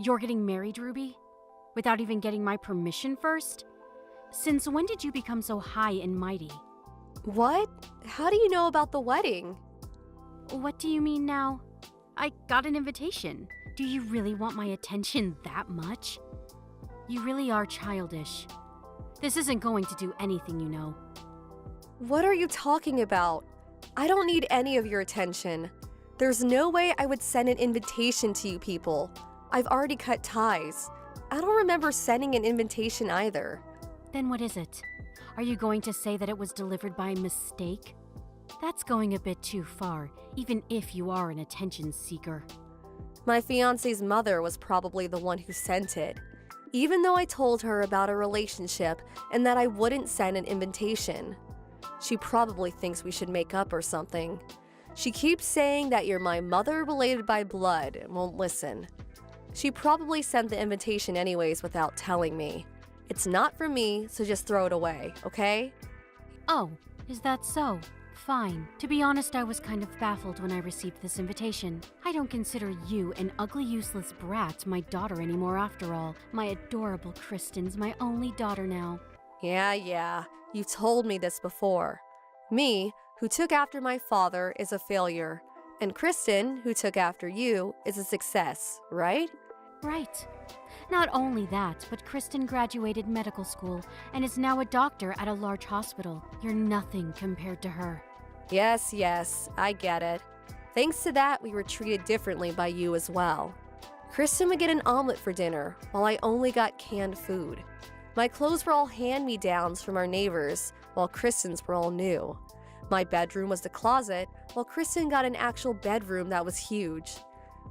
You're getting married, Ruby? Without even getting my permission first? Since when did you become so high and mighty? What? How do you know about the wedding? What do you mean now? I got an invitation. Do you really want my attention that much? You really are childish. This isn't going to do anything, you know. What are you talking about? I don't need any of your attention. There's no way I would send an invitation to you people. I've already cut ties. I don't remember sending an invitation either. Then what is it? Are you going to say that it was delivered by mistake? That's going a bit too far, even if you are an attention seeker. My fiance's mother was probably the one who sent it, even though I told her about a relationship and that I wouldn't send an invitation. She probably thinks we should make up or something. She keeps saying that you're my mother related by blood and won't listen. She probably sent the invitation anyways without telling me. It's not for me, so just throw it away, okay? Oh, is that so? Fine. To be honest, I was kind of baffled when I received this invitation. I don't consider you an ugly, useless brat my daughter anymore after all. My adorable Kristen's my only daughter now. Yeah, you told me this before. Me, who took after my father, is a failure. And Kristen, who took after you, is a success, right? Right. Not only that, but Kristen graduated medical school and is now a doctor at a large hospital. You're nothing compared to her. Yes, I get it. Thanks to that, we were treated differently by you as well. Kristen would get an omelet for dinner, while I only got canned food. My clothes were all hand-me-downs from our neighbors, while Kristen's were all new. My bedroom was the closet, while Kristen got an actual bedroom that was huge.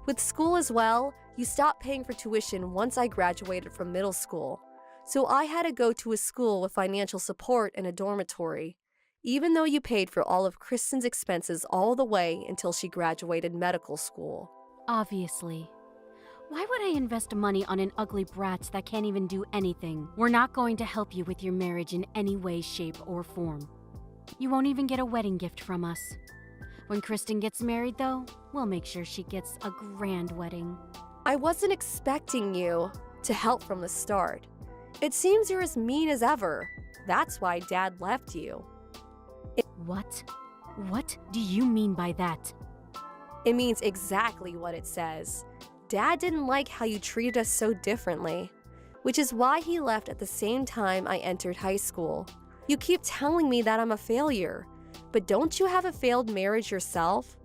With school as well, you stopped paying for tuition once I graduated from middle school. So I had to go to a school with financial support and a dormitory, even though you paid for all of Kristen's expenses all the way until she graduated medical school. Obviously. Why would I invest money on an ugly brat that can't even do anything? We're not going to help you with your marriage in any way, shape, or form. You won't even get a wedding gift from us. When Kristen gets married, though, we'll make sure she gets a grand wedding. I wasn't expecting you to help from the start. It seems you're as mean as ever. That's why Dad left you. What? What do you mean by that? It means exactly what it says. Dad didn't like how you treated us so differently, which is why he left at the same time I entered high school. You keep telling me that I'm a failure, but don't you have a failed marriage yourself?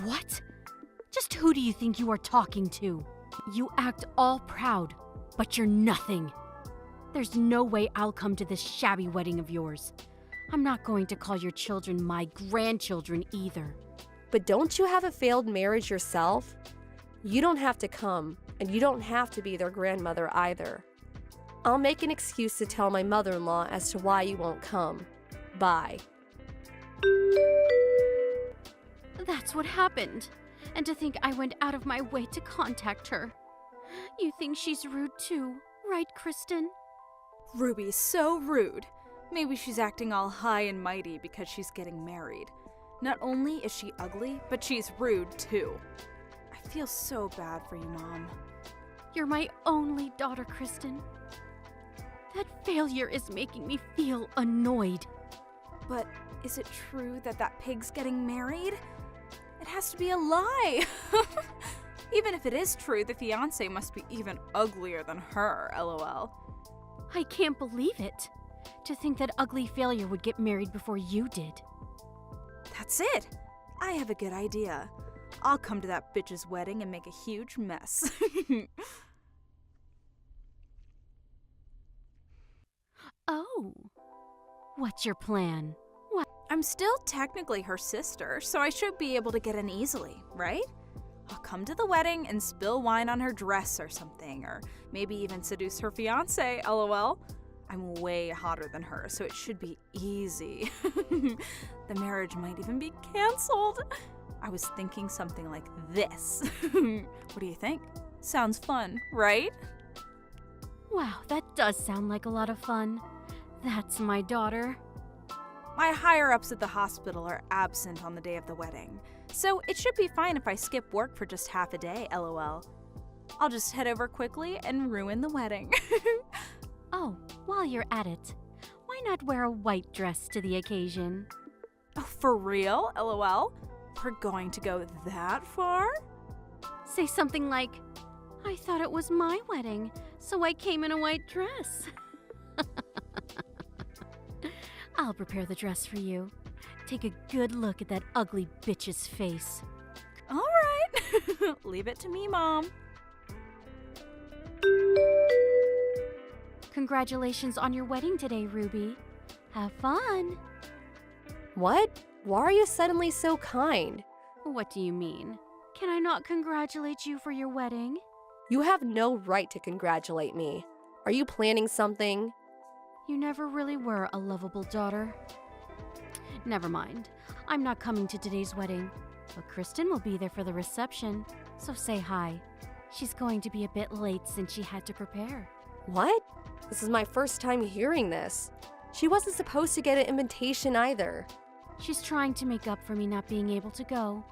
What? Just who do you think you are talking to? You act all proud, but you're nothing. There's no way I'll come to this shabby wedding of yours. I'm not going to call your children my grandchildren either. But don't you have a failed marriage yourself? You don't have to come, and you don't have to be their grandmother either. I'll make an excuse to tell my mother-in-law as to why you won't come. Bye. That's what happened. And to think I went out of my way to contact her. You think she's rude too, right, Kristen? Ruby's so rude. Maybe she's acting all high and mighty because she's getting married. Not only is she ugly, but she's rude too. I feel so bad for you, Mom. You're my only daughter, Kristen. That failure is making me feel annoyed. But is it true that that pig's getting married? It has to be a lie. Even if it is true, the fiancé must be even uglier than her, lol. I can't believe it. To think that ugly failure would get married before you did. That's it. I have a good idea. I'll come to that bitch's wedding and make a huge mess. Oh. What's your plan? What? I'm still technically her sister, so I should be able to get in easily, right? I'll come to the wedding and spill wine on her dress or something, or maybe even seduce her fiancé, lol. I'm way hotter than her, so it should be easy. The marriage might even be canceled. I was thinking something like this. What do you think? Sounds fun, right? Wow, that does sound like a lot of fun. That's my daughter. My higher-ups at the hospital are absent on the day of the wedding, so it should be fine if I skip work for just half a day, lol. I'll just head over quickly and ruin the wedding. Oh, while you're at it, why not wear a white dress to the occasion? Oh, for real? LOL? We're going to go that far? Say something like, I thought it was my wedding, so I came in a white dress. I'll prepare the dress for you. Take a good look at that ugly bitch's face. All right. Leave it to me, Mom. Congratulations on your wedding today, Ruby. Have fun. What? Why are you suddenly so kind? What do you mean? Can I not congratulate you for your wedding? You have no right to congratulate me. Are you planning something? You never really were a lovable daughter. Never mind. I'm not coming to today's wedding, but Kristen will be there for the reception, so say hi. She's going to be a bit late since she had to prepare. What? This is my first time hearing this. She wasn't supposed to get an invitation either. She's trying to make up for me not being able to go.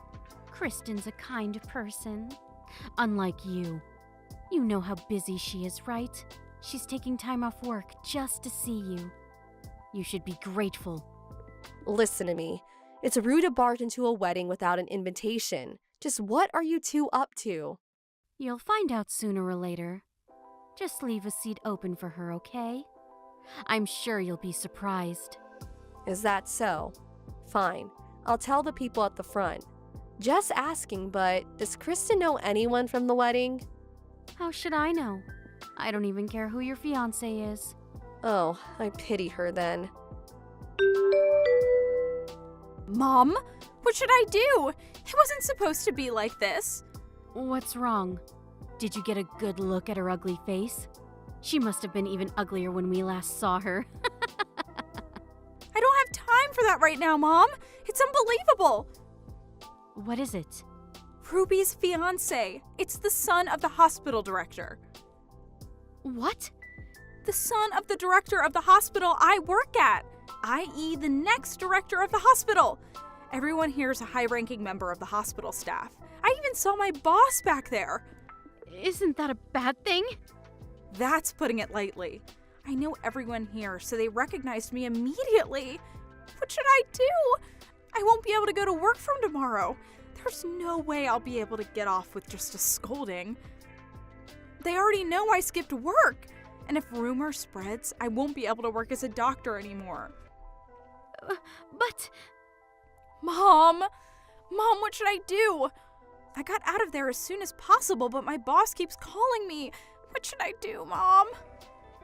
Kristen's a kind person. Unlike you. You know how busy she is, right? She's taking time off work just to see you. You should be grateful. Listen to me. It's rude to barge into a wedding without an invitation. Just what are you two up to? You'll find out sooner or later. Just leave a seat open for her, okay? I'm sure you'll be surprised. Is that so? Fine. I'll tell the people at the front. Just asking, but does Kristen know anyone from the wedding? How should I know? I don't even care who your fiancé is. Oh, I pity her then. Mom, what should I do? It wasn't supposed to be like this. What's wrong? Did you get a good look at her ugly face? She must have been even uglier when we last saw her. I don't have time for that right now, Mom. It's unbelievable. What is it? Ruby's fiancé. It's the son of the hospital director. What? The son of the director of the hospital I work at, i.e. the next director of the hospital. Everyone here is a high-ranking member of the hospital staff. I even saw my boss back there. Isn't that a bad thing? That's putting it lightly. I know everyone here, so they recognized me immediately. What should I do? I won't be able to go to work from tomorrow. There's no way I'll be able to get off with just a scolding. They already know I skipped work. And if rumor spreads, I won't be able to work as a doctor anymore. But... Mom, what should I do? I got out of there as soon as possible, but my boss keeps calling me. What should I do, Mom?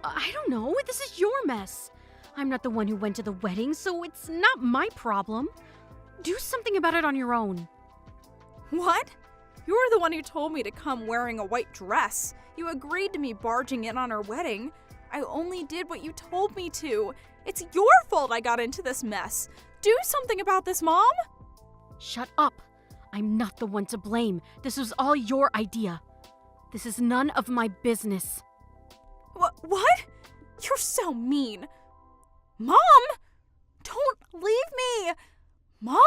I don't know. This is your mess. I'm not the one who went to the wedding, so it's not my problem. Do something about it on your own. What? You're the one who told me to come wearing a white dress. You agreed to me barging in on our wedding. I only did what you told me to. It's your fault I got into this mess. Do something about this, Mom. Shut up. I'm not the one to blame. This was all your idea. This is none of my business. What? You're so mean. Mom! Don't leave me! Mom!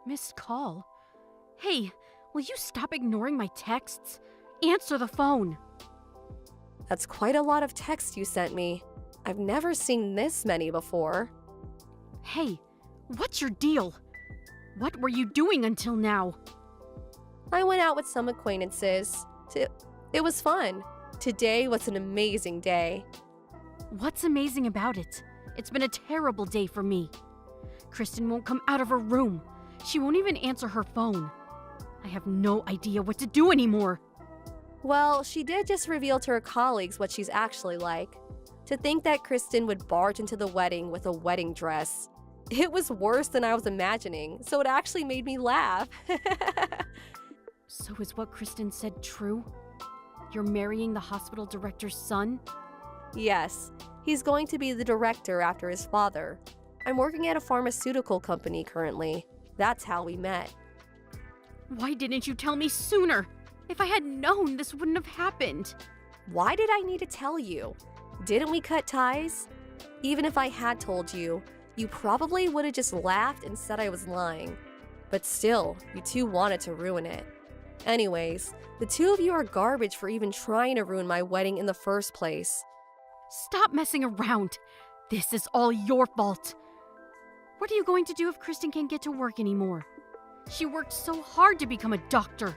Missed call. Hey, will you stop ignoring my texts? Answer the phone. That's quite a lot of text you sent me. I've never seen this many before. Hey, what's your deal? What were you doing until now? I went out with some acquaintances. It was fun. Today was an amazing day. What's amazing about it? It's been a terrible day for me. Kristen won't come out of her room. She won't even answer her phone. I have no idea what to do anymore. Well, she did just reveal to her colleagues what she's actually like. To think that Kristen would barge into the wedding with a wedding dress. It was worse than I was imagining, so it actually made me laugh. So is what Kristen said true? You're marrying the hospital director's son? Yes, he's going to be the director after his father. I'm working at a pharmaceutical company currently. That's how we met. Why didn't you tell me sooner? If I had known, this wouldn't have happened. Why did I need to tell you? Didn't we cut ties? Even if I had told you, you probably would have just laughed and said I was lying. But still, you two wanted to ruin it. Anyways, the two of you are garbage for even trying to ruin my wedding in the first place. Stop messing around. This is all your fault. What are you going to do if Kristen can't get to work anymore? She worked so hard to become a doctor.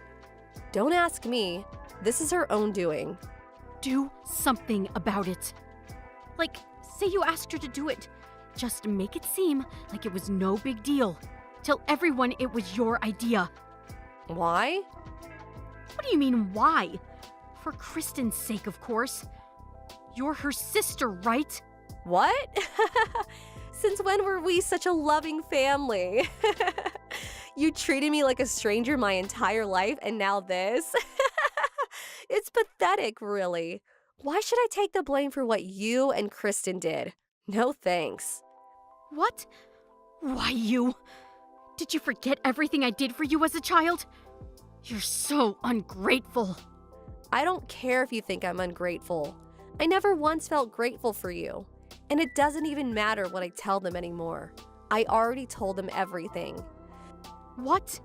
Don't ask me. This is her own doing. Do something about it. Like, say you asked her to do it. Just make it seem like it was no big deal. Tell everyone it was your idea. Why? What do you mean, why? For Kristen's sake, of course. You're her sister, right? What? Since when were we such a loving family? You treated me like a stranger my entire life, and now this? It's pathetic, really. Why should I take the blame for what you and Kristen did? No thanks. What? Why you? Did you forget everything I did for you as a child? You're so ungrateful. I don't care if you think I'm ungrateful. I never once felt grateful for you. And it doesn't even matter what I tell them anymore. I already told them everything. What?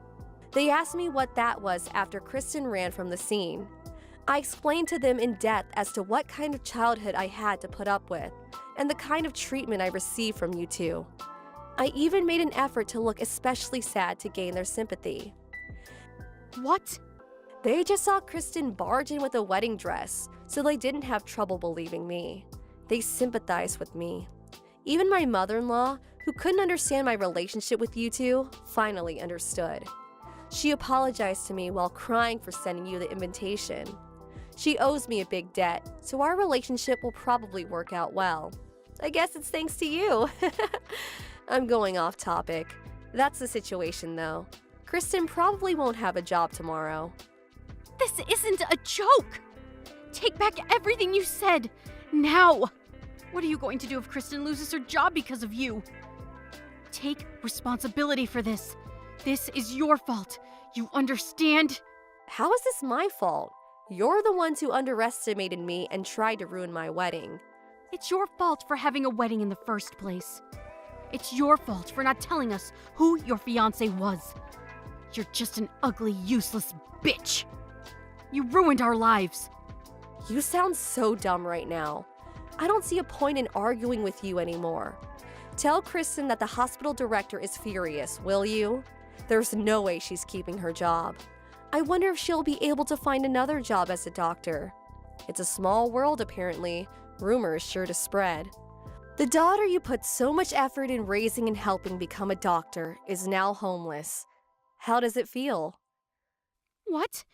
They asked me what that was after Kristen ran from the scene. I explained to them in depth as to what kind of childhood I had to put up with, and the kind of treatment I received from you two. I even made an effort to look especially sad to gain their sympathy. What? They just saw Kristen barge in with a wedding dress, so they didn't have trouble believing me. They sympathized with me. Even my mother-in-law, who couldn't understand my relationship with you two, finally understood. She apologized to me while crying for sending you the invitation. She owes me a big debt, so our relationship will probably work out well. I guess it's thanks to you. I'm going off topic. That's the situation, though. Kristen probably won't have a job tomorrow. This isn't a joke! Take back everything you said, now! What are you going to do if Kristen loses her job because of you? Take responsibility for this. This is your fault. You understand? How is this my fault? You're the ones who underestimated me and tried to ruin my wedding. It's your fault for having a wedding in the first place. It's your fault for not telling us who your fiancé was. You're just an ugly, useless bitch. You ruined our lives. You sound so dumb right now. I don't see a point in arguing with you anymore. Tell Kristen that the hospital director is furious, will you? There's no way she's keeping her job. I wonder if she'll be able to find another job as a doctor. It's a small world, apparently. Rumors sure to spread. The daughter you put so much effort in raising and helping become a doctor is now homeless. How does it feel? What?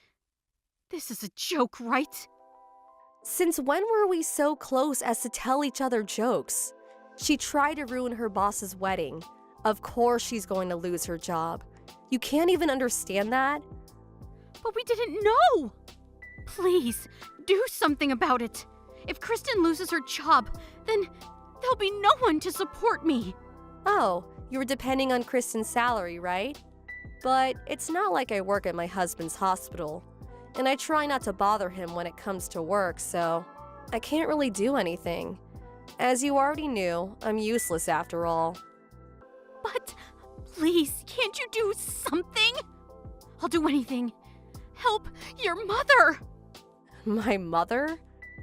This is a joke, right? Since when were we so close as to tell each other jokes? She tried to ruin her boss's wedding. Of course she's going to lose her job. You can't even understand that? But we didn't know! Please, do something about it. If Kristen loses her job, then there'll be no one to support me. Oh, you were depending on Kristen's salary, right? But it's not like I work at my husband's hospital. And I try not to bother him when it comes to work, so I can't really do anything. As you already knew, I'm useless after all. But please, can't you do something? I'll do anything. Help your mother! My mother?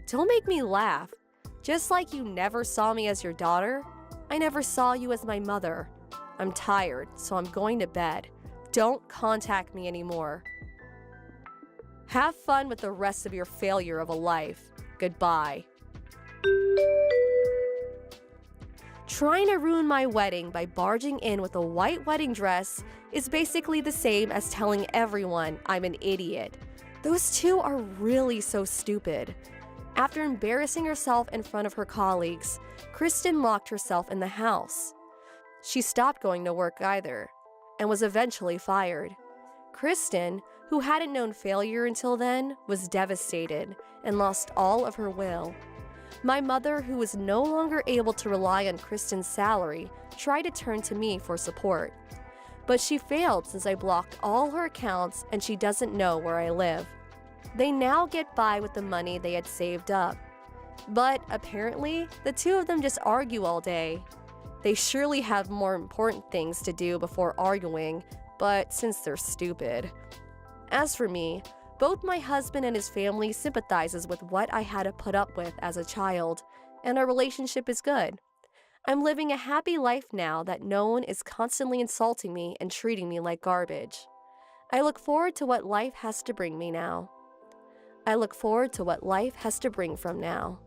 Don't make me laugh. Just like you never saw me as your daughter, I never saw you as my mother. I'm tired, so I'm going to bed. Don't contact me anymore. Have fun with the rest of your failure of a life. Goodbye. Trying to ruin my wedding by barging in with a white wedding dress is basically the same as telling everyone I'm an idiot. Those two are really so stupid. After embarrassing herself in front of her colleagues, Kristen locked herself in the house. She stopped going to work either, and was eventually fired. Kristen, who hadn't known failure until then, was devastated and lost all of her will. My mother, who was no longer able to rely on Kristen's salary, tried to turn to me for support. But she failed since I blocked all her accounts and she doesn't know where I live. They now get by with the money they had saved up. But apparently, the two of them just argue all day. They surely have more important things to do before arguing, but since they're stupid. As for me, both my husband and his family sympathizes with what I had to put up with as a child, and our relationship is good. I'm living a happy life now that no one is constantly insulting me and treating me like garbage. I look forward to what life has to bring me now. I look forward to what life has to bring from now.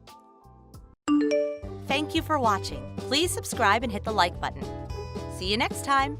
Thank you for watching. Please subscribe and hit the like button. See you next time.